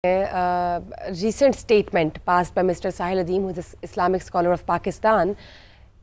recent statement passed by Mr. Sahil Adeem, who is an Islamic scholar of Pakistan.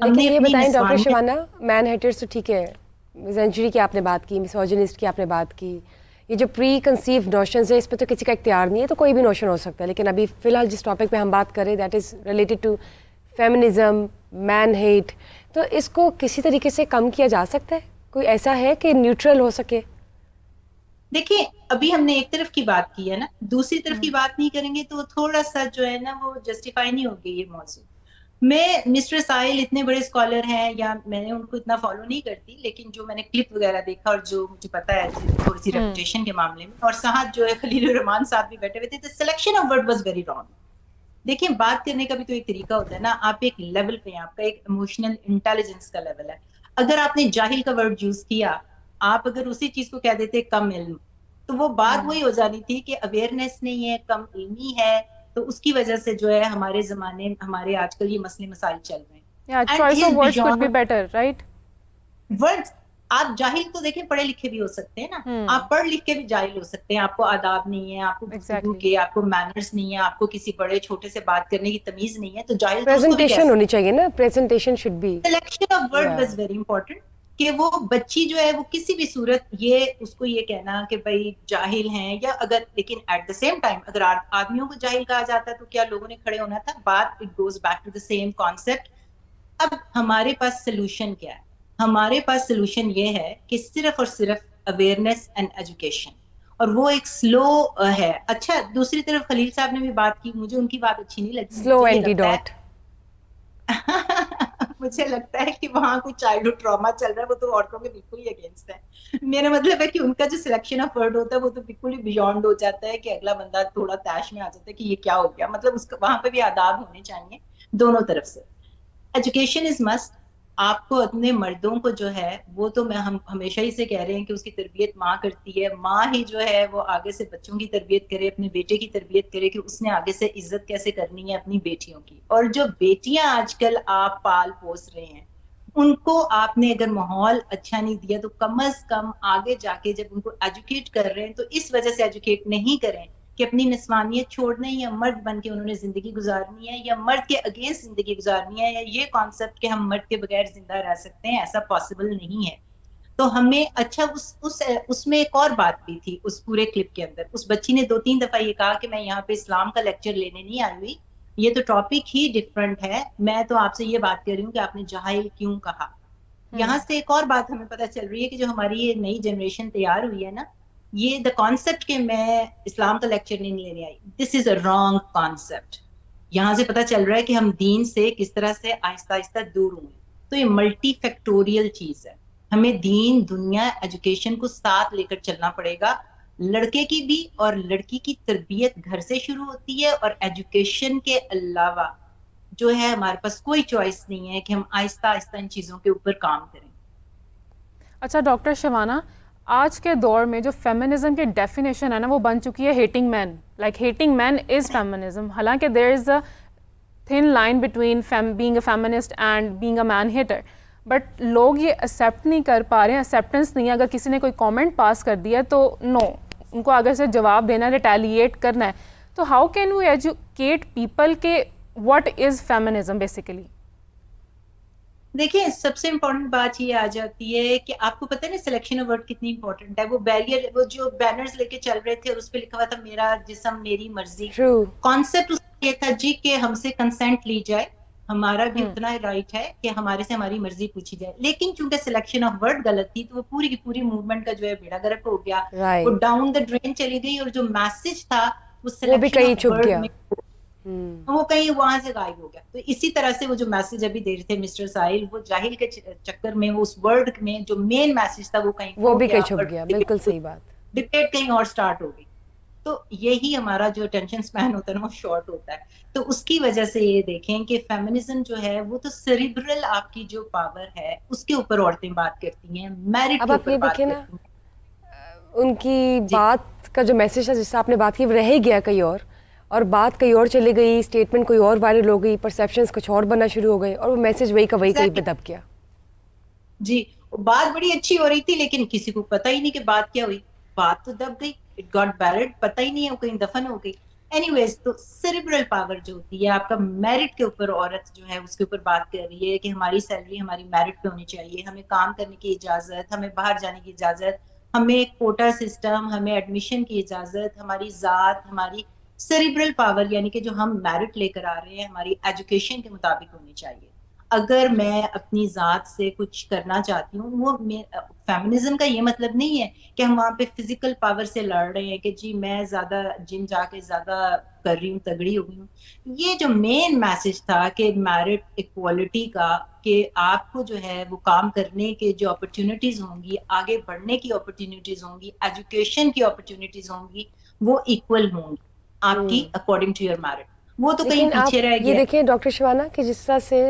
لیکن یہ بتائیں doctor Shabana, مین haters تو ٹھیک ہے، زنجری کی آپ نے بات کی، مسوجنسٹ کی آپ نے بات کی، یہ جو پری کنسیو نوشنز ہے اس پہ تو کسی کا اختیار نہیں ہے، تو کوئی بھی نوشن ہو سکتا ہے. لیکن ابھی فی الحال جس ٹاپک پہ ہم بات کریں that is related to feminism, man hate, تو اس کو کسی طریقے سے کم کیا جا سکتا ہے؟ کوئی ایسا ہے کہ نیوٹرل ہو سکے؟ دیکھیں ابھی ہم نے ایک طرف کی بات کی ہے نا، دوسری طرف کی بات نہیں کریں گے تو تھوڑا سا جو ہے نا وہ جسٹیفائی نہیں ہوگی یہ موضوع. میں مسٹر ساحل اتنے بڑے اسکالر ہیں، یا میں نے ان کو اتنا فالو نہیں کرتی، لیکن جو میں نے کلپ وغیرہ دیکھا اور جو مجھے پتا ہے تھوڑی سی ریپوٹیشن کے معاملے میں، اور ساتھ جو ہے خلیل الرحمان صاحب بھی بیٹھے ہوئے تھے، the selection of word was very wrong. دیکھیں بات کرنے کا بھی تو ایک طریقہ ہوتا ہے نا، آپ ایک لیول پہ ہیں، آپ کا ایک ایموشنل انٹیلیجنس کا لیول ہے. اگر آپ نے جاہل کا ورڈ یوز کیا، آپ اگر اسی چیز کو کہہ دیتے کم علم، تو وہ بات وہی ہو جانی تھی کہ اویئرنیس نہیں ہے، کم علمی ہے، تو اس کی وجہ سے جو ہے ہمارے زمانے ہمارے آج کل یہ مسئلے مسائل چل رہے ہیں. ورڈز آپ جاہل تو دیکھیں پڑھے لکھے بھی ہو سکتے ہیں نا، آپ پڑھ لکھ کے بھی جاہل ہو سکتے ہیں، آپ کو آداب نہیں ہے، آپ کو گفتگو کے، آپ کو مینرز نہیں ہے، آپ کو کسی بڑے چھوٹے سے بات کرنے کی تمیز نہیں ہے، تو جاہل تو اس کو بھی کہہ سکتے ہیں. ہونی چاہیے نا، presentation should be. Selection of word was very important, کہ وہ بچی جو ہے وہ کسی بھی صورت یہ اس کو یہ کہنا کہ بھائی جاہل ہیں، یا اگر لیکن ایٹ دا سیم ٹائم اگر آدمیوں کو جاہل کہا جاتا ہے تو کیا لوگوں نے کھڑے ہونا تھا؟ But it goes back to the same concept. اب ہمارے پاس سلوشن کیا ہے؟ ہمارے پاس سلوشن یہ ہے کہ صرف اور صرف اویئرنیس اینڈ ایجوکیشن، اور وہ ایک سلو ہے. اچھا دوسری طرف خلیل صاحب نے بھی بات کی، مجھے ان کی بات اچھی نہیں لگی. سلو اینٹی ڈاٹ. مجھے لگتا ہے کہ وہاں کوئی چائلڈہڈ ٹراما چل رہا ہے، وہ تو عورتوں کے بالکل ہی اگینسٹ ہے. میرا مطلب ہے کہ ان کا جو سلیکشن آف ورڈ ہوتا ہے وہ تو بالکل ہی بیونڈ ہو جاتا ہے، کہ اگلا بندہ تھوڑا تیش میں آ جاتا ہے کہ یہ کیا ہو گیا. مطلب اس کا وہاں پہ بھی آداب ہونے چاہیے دونوں طرف سے. Education is must. آپ کو اپنے مردوں کو جو ہے وہ تو ہم ہمیشہ ہی سے کہہ رہے ہیں کہ اس کی تربیت ماں کرتی ہے. ماں ہی جو ہے وہ آگے سے بچوں کی تربیت کرے، اپنے بیٹے کی تربیت کرے کہ اس نے آگے سے عزت کیسے کرنی ہے اپنی بیٹیوں کی. اور جو بیٹیاں آج کل آپ پال پوس رہے ہیں، ان کو آپ نے اگر ماحول اچھا نہیں دیا تو کم از کم آگے جا کے جب ان کو ایجوکیٹ کر رہے ہیں تو اس وجہ سے ایجوکیٹ نہیں کریں کہ اپنی نسوانیت چھوڑنا ہے، یا مرد بن کے انہوں نے زندگی گزارنی ہے، یا مرد کے اگینسٹ زندگی گزارنی ہے، یا یہ کانسیپٹ کہ ہم مرد کے بغیر زندہ رہ سکتے ہیں، ایسا پاسبل نہیں ہے. تو ہمیں اچھا اس میں ایک اور بات بھی تھی اس پورے کلپ کے اندر. اس بچی نے 2-3 دفعہ یہ کہا کہ میں یہاں پہ اسلام کا لیکچر لینے نہیں آئی ہوئی، یہ تو ٹاپک ہی ڈفرنٹ ہے، میں تو آپ سے یہ بات کر رہی ہوں کہ آپ نے جاہل کیوں کہا. یہاں سے ایک اور بات ہمیں پتہ چل رہی ہے کہ جو ہماری یہ نئی جنریشن تیار ہوئی ہے نا، یہ دا کانسیپٹ کہ میں اسلام کا لیکچر نہیں لینے آئی، دس از اے رانگ کانسیپٹ. یہاں سے پتہ چل رہا ہے کہ ہم دین سے کس طرح سے آہستہ آہستہ دور ہوئے. تو یہ ملٹی فیکٹوریل چیز ہے، ہمیں دین، دنیا، ایجوکیشن کو ساتھ لے کر چلنا پڑے گا. لڑکے کی بھی اور لڑکی کی تربیت گھر سے شروع ہوتی ہے، اور ایجوکیشن کے علاوہ جو ہے ہمارے پاس کوئی چوائس نہیں ہے کہ ہم آہستہ آہستہ ان چیزوں کے اوپر کام کریں. اچھا ڈاکٹر شبانہ، آج کے دور میں جو فیمنزم کی ڈیفینیشن ہے نا وہ بن چکی ہے hating man, like hating man is feminism. حالانکہ there is a thin line between being a feminist and being a man hater, but لوگ یہ ایکسیپٹ نہیں کر پا رہے ہیں، ایکسیپٹنس نہیں ہے. اگر کسی نے کوئی کامنٹ پاس کر دیا تو نو، ان کو آگے سے جواب دینا ہے، ریٹیلیٹ کرنا ہے. تو how can we educate people کہ واٹ از فیمنزم بیسیکلی؟ دیکھیں سب سے امپورٹنٹ بات یہ آ جاتی ہے کہ آپ کو پتہ ہے نا سلیکشن آف ورڈ کتنی امپورٹنٹ ہے. وہ بیریئر، وہ جو بینرز لے کے چل رہے تھے اور اس پہ لکھا ہوا تھا میرا جسم میری مرضی، کانسیپٹ اس کا یہ تھا جی کہ ہم سے کنسنٹ لی جائے، ہمارا بھی اتنا رائٹ ہے کہ ہمارے سے ہماری مرضی پوچھی جائے. لیکن چونکہ سلیکشن آف ورڈ غلط تھی تو وہ پوری کی پوری موومنٹ کا جو ہے بیڑا گرک ہو گیا، وہ ڈاؤن دا ڈرین چلی گئی، اور جو میسج تھا وہ سلیکشن آف ورڈ میں وہ کہیں وہاں سے غائب ہو گیا. تو اسی طرح سے وہ جو میسج ابھی دے رہے تھے مسٹر ساحل، وہ جاہل کے چکر میں اس ورڈ میں جو مین میسج تھا وہ کہیں وہ بھی کہیں چھپ گیا. بالکل صحیح بات. ڈبیٹ کہیں اور سٹارٹ ہو گئی. تو یہی ہمارا جو اٹینشن سپین ہوتا ہے نا وہ شارٹ ہوتا ہے. تو اس کی وجہ سے یہ دیکھیں کہ فیمنزم جو ہے وہ تو سیریبرل آپ کی جو پاور ہے اس کے اوپر عورتیں بات کرتی ہیں، میرٹ کے اوپر بات کرتی ہیں. ان کی بات کا جو میسج تھا جس سے آپ نے بات کی وہ رہ ہی گیا کہیں اور بات کہیں اور چلی گئی، اسٹیٹمنٹ کوئی اور وائرل ہو گئی، پرسیپشنز کچھ اور بننا شروع ہو گئے، اور وہ میسج وہی کا وہی کہیں پہ دب گیا. جی بات بڑی اچھی ہو رہی تھی لیکن کسی کو پتہ ہی نہیں کہ بات کیا ہوئی. بات تو دب گئی، اٹ گاٹ بیرڈ، پتہ ہی نہیں ہے وہ کہیں دفن ہو گئی. اینی ویز تو سیریبرل پاور جو ہوتی ہے آپ کا میرٹ کے اوپر، عورت جو ہے اس کے اوپر بات کر رہی ہے کہ ہماری سیلری ہماری میرٹ پہ ہونی چاہیے، ہمیں کام کرنے کی اجازت، ہمیں باہر جانے کی اجازت، ہمیں ایک کوٹا سسٹم، ہمیں ایڈمیشن کی اجازت، ہماری ذات، ہماری سیریبرل پاور یعنی کہ جو ہم میرٹ لے کر آ رہے ہیں ہماری ایجوکیشن کے مطابق ہونی چاہیے. اگر میں اپنی ذات سے کچھ کرنا چاہتی ہوں، وہ فیمنزم کا یہ مطلب نہیں ہے کہ ہم وہاں پہ فزیکل پاور سے لڑ رہے ہیں کہ جی میں زیادہ جم جا کے زیادہ کر رہی ہوں، تگڑی ہو گئی ہوں. یہ جو مین میسج تھا کہ میرٹ اکوالٹی کا، کہ آپ کو جو ہے وہ کام کرنے کے جو اپرچونیٹیز ہوں گی، آگے بڑھنے کی اپرچونیٹیز ہوں گی، ایجوکیشن کی اپرچونیٹیز ہوں گی، وہ ایکول ہوں گی آپ کی اکارڈنگ ٹو یور میرٹ. وہ تو کہیں پیچھے رہ گیا. یہ دیکھیں ڈاکٹر شبانہ کہ جس طرح سے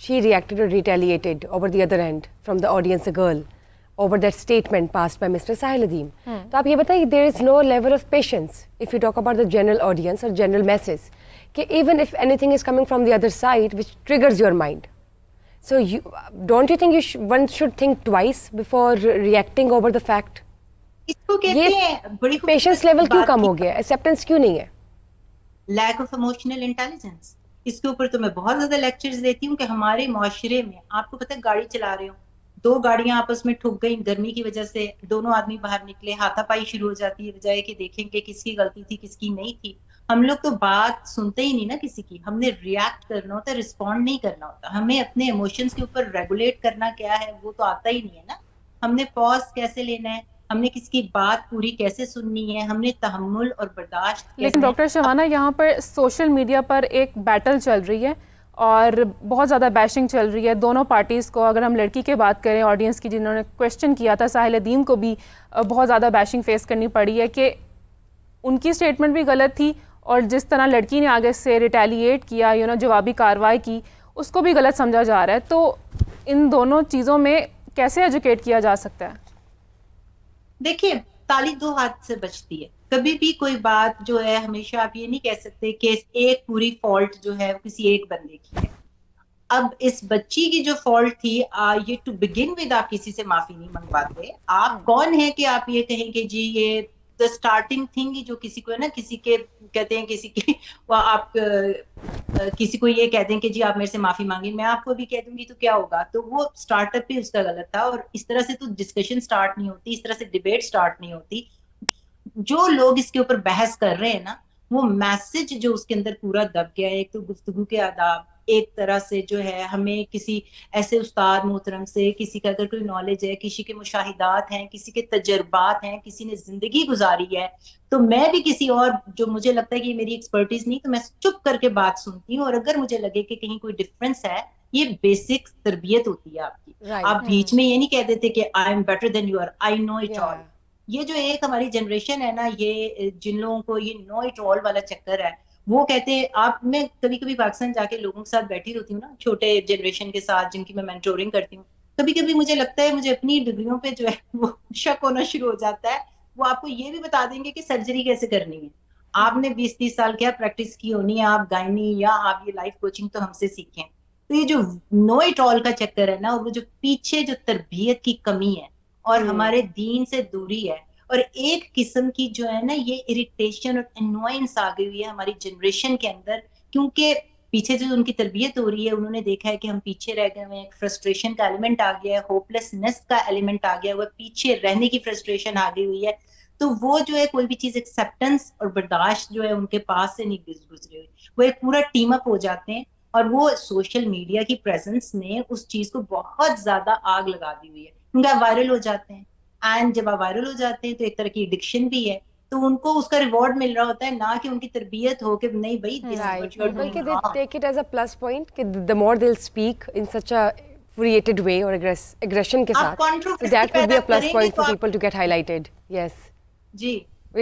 she reacted or retaliated over the other end from the audience, a girl, over that statement passed by Mr. Sahil Adeem. تو آپ یہ بتائیں there is no level of patience if you talk about the general audience or general masses, کہ even if anything is coming from the other side which triggers your mind. So don't you think one should think twice before reacting over the fact? اس کو کہتے ہیں بڑی patience level کیوں کم ہو گیا، acceptance کیوں نہیں ہے؟ Lack of emotional intelligence. اس کے اوپر تو میں بہت زیادہ لیکچرز دیتی ہوں کہ ہمارے معاشرے میں آپ کو پتہ ہے گاڑی چلا رہے ہو، دو گاڑیاں آپس میں ٹھک گئیں گرمی کی وجہ سے، دونوں آدمی باہر نکلے، ہاتھا پائی شروع ہو جاتی ہے بجائے کہ دیکھیں کہ کس کی غلطی تھی کس کی نہیں تھی. ہم لوگ تو بات سنتے ہی نہیں نا کسی کی، ہم نے ریئیکٹ کرنا ہوتا ہے، رسپونڈ نہیں کرنا ہوتا. ہمیں اپنے ایموشنز کے اوپر ریگولیٹ کرنا کیا ہے وہ تو آتا ہی نہیں ہے نا. ہم نے پاز کیسے لینا ہے، ہم نے کس کی بات پوری کیسے سننی ہے، ہم نے تحمل اور برداشت. لیکن ڈاکٹر شبانہ یہاں پر سوشل میڈیا پر ایک بیٹل چل رہی ہے اور بہت زیادہ بیشنگ چل رہی ہے دونوں پارٹیز کو. اگر ہم لڑکی کی بات کریں آڈینس کی جنہوں نے کویشچن کیا تھا، ساحل ادیم کو بھی بہت زیادہ بیشنگ فیس کرنی پڑی ہے کہ ان کی اسٹیٹمنٹ بھی غلط تھی اور جس طرح لڑکی نے آگے سے ریٹیلیٹ کیا جوابی کارروائی کی اس کو بھی غلط سمجھا جا رہا ہے. تو ان دونوں چیزوں میں کیسے ایجوکیٹ کیا جا سکتا ہے؟ دیکھیے تالی دو ہاتھ سے بچتی ہے. کبھی بھی کوئی بات جو ہے ہمیشہ آپ یہ نہیں کہہ سکتے کہ ایک پوری فالٹ جو ہے کسی ایک بندے کی ہے. اب اس بچی کی جو فالٹ تھی یہ ٹو بگن ود آپ کسی سے معافی نہیں منگواتے. آپ کون ہیں کہ آپ یہ کہیں کہ جی یہ دا اسٹارٹنگ تھنگ جو کسی کو ہے نا، کسی کے کہتے ہیں کسی کی آپ کسی کو یہ کہہ دیں کہ جی آپ میرے سے معافی مانگیں، میں آپ کو بھی کہہ دوں گی تو کیا ہوگا. تو وہ اسٹارٹ اپ بھی اس کا غلط تھا اور اس طرح سے تو ڈسکشن اسٹارٹ نہیں ہوتی، اس طرح سے ڈیبیٹ اسٹارٹ نہیں ہوتی. جو لوگ اس کے اوپر بحث کر رہے ہیں نا، وہ میسج جو اس کے اندر پورا دب گیا ہے، ایک تو گفتگو کے آداب، ایک طرح سے جو ہے ہمیں کسی ایسے استاد محترم سے، کسی کا اگر کوئی نالج ہے، کسی کے مشاہدات ہیں، کسی کے تجربات ہیں، کسی نے زندگی گزاری ہے، تو میں بھی کسی اور جو مجھے لگتا ہے کہ میری ایکسپرٹیز نہیں تو میں چپ کر کے بات سنتی ہوں. اور اگر مجھے لگے کہ کہیں کوئی ڈفرینس ہے، یہ بیسک تربیت ہوتی ہے آپ کی. آپ بیچ میں یہ نہیں کہہ دیتے کہ I am better than you are, I know it all. یہ جو ایک ہماری جنریشن ہے نا، یہ جن لوگوں کو یہ نو اٹ آل والا چکر ہے، وہ کہتے ہیں آپ. میں کبھی کبھی پاکستان جا کے لوگوں کے ساتھ بیٹھی ہوتی ہوں نا، چھوٹے جنریشن کے ساتھ جن کی میں مینٹورنگ کرتی ہوں، کبھی کبھی مجھے لگتا ہے مجھے اپنی ڈگریوں پہ جو ہے وہ شک ہونا شروع ہو جاتا ہے. وہ آپ کو یہ بھی بتا دیں گے کہ سرجری کیسے کرنی ہے. آپ نے 20-30 سال کیا پریکٹس کی ہونی ہے، آپ گائنی یا آپ یہ لائف کوچنگ تو ہم سے سیکھیں. تو یہ جو نو اٹ آل کا چکر ہے نا، وہ جو پیچھے جو تربیت کی کمی ہے اور ہمارے دین سے دوری ہے، اور ایک قسم کی جو ہے نا یہ اریٹیشن اور انوائنس آ گئی ہوئی ہے ہماری جنریشن کے اندر، کیونکہ پیچھے جو ان کی تربیت ہو رہی ہے انہوں نے دیکھا ہے کہ ہم پیچھے رہ گئے ہوئے ہیں. ایک فرسٹریشن کا ایلیمنٹ آ گیا ہے، ہوپلیسنس کا ایلیمنٹ آ گیا ہوا ہے، پیچھے رہنے کی فرسٹریشن آ گئی ہوئی ہے. تو وہ جو ہے کوئی بھی چیز ایکسیپٹنس اور برداشت جو ہے ان کے پاس سے نہیں گزری ہوئی. وہ ایک پورا ٹیم اپ ہو جاتے ہیں اور وہ سوشل میڈیا کی پریزنس نے اس چیز کو بہت زیادہ آگ لگا دی ہوئی ہے، کیونکہ آپ وائرل ہو جاتے ہیں. اینڈ جب آپ وائرل ہو جاتے ہیں تو ایک طرح کی ایڈکشن بھی ہے، تو ان کو اس کا ریوارڈ مل رہا ہوتا ہے، نہ کہ ان کی تربیت ہو کہ نہیں بھائی بلکہ they take it as a plus point کہ the more they'll speak in such a furiated way or aggression کے ساتھ, so that would be a plus point for people to get highlighted. Yes G